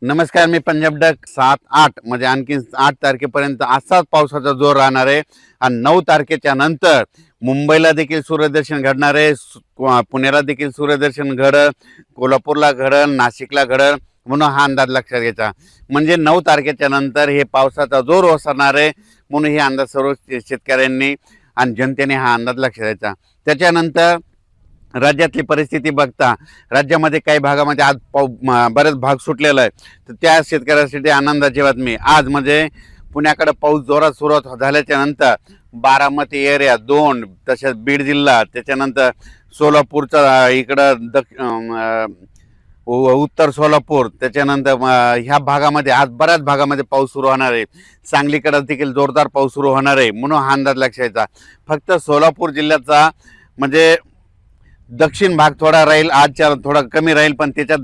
नमस्कार, मी पंजाब डक 7-8 म्हणजे आणखी 8 तारखेपर्यंत असाच पावसाचा जोर राहणार आहे आणि 9 तारखेच्या नंतर मुंबईला देखील सूर्यदर्शन घडणार आहे, पुण्याला देखील सूर्यदर्शन घडल, कोल्हापूरला घडल, नाशिकला घडल, म्हणून हा अंदाज लक्षात घ्यायचा. म्हणजे 9 तारखेच्या नंतर हे पावसाचा जोर ओसरणार आहे, म्हणून हे अंदाज सर्व शेतकऱ्यांनी आणि जनतेने हा अंदाज लक्षात घ्यायचा. त्याच्यानंतर राज्यातली परिस्थिती बघता राज्यामध्ये काही भागामध्ये आज बरेच भाग सुटलेला आहे, तर त्या शेतकऱ्यांसाठी आनंदाची बातमी. आज म्हणजे पुण्याकडे पाऊस जोरात सुरुवात झाल्याच्या नंतर बारामती एरिया 2, तसेच बीड जिल्हा, त्याच्यानंतर सोलापूरचा इकडं उत्तर सोलापूर, त्याच्यानंतर ह्या भागामध्ये आज बऱ्याच भागामध्ये पाऊस सुरू होणार आहे. सांगलीकडे देखील जोरदार पाऊस सुरू होणार आहे, म्हणून हा अंदाज लक्षात घ्यायचा. फक्त सोलापूर जिल्ह्याचा म्हणजे दक्षिण भाग थोडा राहील, आजच्या थोडा कमी राहील, पण त्याच्यात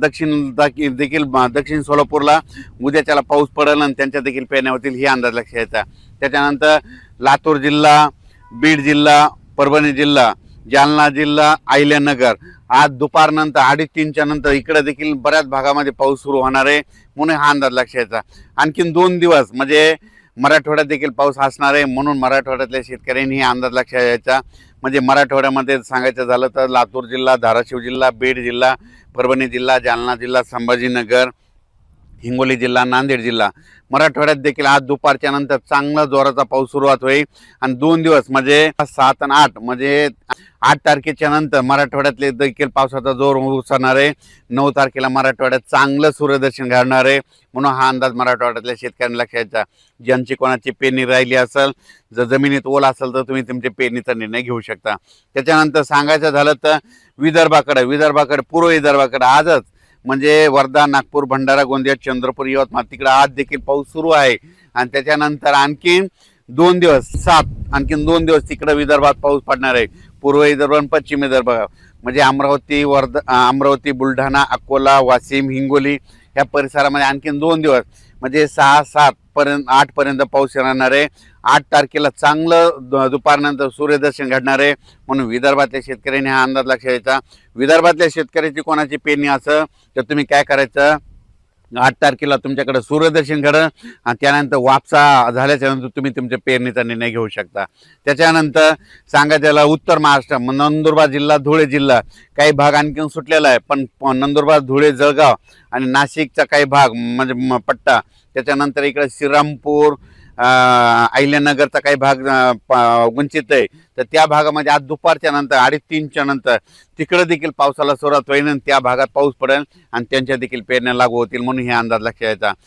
देखील दक्षिण सोलापूरला उद्याच्याला पाऊस पडेल आणि त्यांच्या देखील पेरण्या होतील, ही अंदाज लक्षात घ्यायचा. त्याच्यानंतर लातूर जिल्हा, बीड जिल्हा, परभणी जिल्हा, जालना जिल्हा, अहिल्यानगर आज दुपारनंतर 2:30च्या नंतर इकडे देखील बऱ्याच भागामध्ये पाऊस सुरू होणार आहे, म्हणून हा अंदाज लक्षात घ्यायचा. आणखीन 2 दिवस म्हणजे मराठवाड्यात देखील पाऊस असणार आहे, म्हणून मराठवाड्यातल्या शेतकऱ्यांनी हा अंदाज लक्षात घ्यायचा. म्हणजे मराठवाड्यामध्ये सांगायचं झालं तर लातूर जिल्हा, धाराशिव जिल्हा, बीड जिल्हा, परभणी जिल्हा, जालना जिल्हा, संभाजीनगर, हिंगोली जिल्हा, नांदेड जिल्हा, मराठवाड्यात देखील आज दुपारच्या नंतर चांगला जोराचा पाऊस सुरुवात होईल. आणि 2 दिवस म्हणजे 7 आणि 8 म्हणजे 8 तारखेच्या नंतर मराठवाड्यातले देखील पावसाचा जोर उसरणार आहे. 9 तारखेला मराठवाड्यात चांगलं सूर्यदर्शन घडणार आहे, म्हणून हा अंदाज मराठवाड्यातल्या शेतकऱ्यांना लक्षात घ्यायचा. ज्यांची कोणाची पेरणी राहिली असेल, जर जमिनीत ओल असेल तर तुम्ही तुमच्या पेरणीचा निर्णय घेऊ शकता. त्याच्यानंतर सांगायचं झालं तर विदर्भाकडे पूर्व विदर्भाकडे आजच म्हणजे वर्धा, नागपूर, भंडारा, गोंदिया, चंद्रपूर, यवतमाळ तिकडे आज देखील पाऊस सुरू आहे. आणि त्याच्यानंतर आणखीन 2 दिवस आणखीन 2 दिवस तिकडे विदर्भात पाऊस पडणार आहे. पूर्व विदर्भ आणि पश्चिम विदर्भ म्हणजे अमरावती, बुलढाणा, अकोला, वाशिम, हिंगोली या परिसरामध्ये आणखीन 2 दिवस म्हणजे 6-7 पर्यंत 8 पर्यंत पाऊस राहणार आहे. 8 तारखेला चांगलं दुपारनंतर सूर्यदर्शन घडणार आहे, म्हणून विदर्भातल्या शेतकऱ्यांनी हा अंदाज लक्षात घ्यायचा. विदर्भातल्या शेतकऱ्याची कोणाची पेरणी असं तर तुम्ही काय करायचं, 8 तारखेला तुमच्याकडे सूर्यदर्शन घडलं आणि त्यानंतर वापसा झाल्याच्या नंतर तुम्ही तुमच्या पेरणीचा निर्णय घेऊ शकता. त्याच्यानंतर सांगायला उत्तर महाराष्ट्र, नंदुरबार जिल्हा, धुळे जिल्हा काही भाग आणखीन सुटलेला आहे, पण नंदुरबार, धुळे, जळगाव आणि नाशिकचा काही भाग म्हणजे पट्टा, त्याच्यानंतर इकडे श्रीरामपूर, अहिल्यानगरचा काही भाग वंचित आहे, तर त्या भागामध्ये आज दुपारच्या नंतर 2:30च्या नंतर तिकडे देखील पावसाला सुरुवात होईल आणि त्या भागात पाऊस पडेल आणि त्यांच्या देखील पेरण्या लागू होतील, म्हणून हे अंदाज लक्षात घ्यायचा.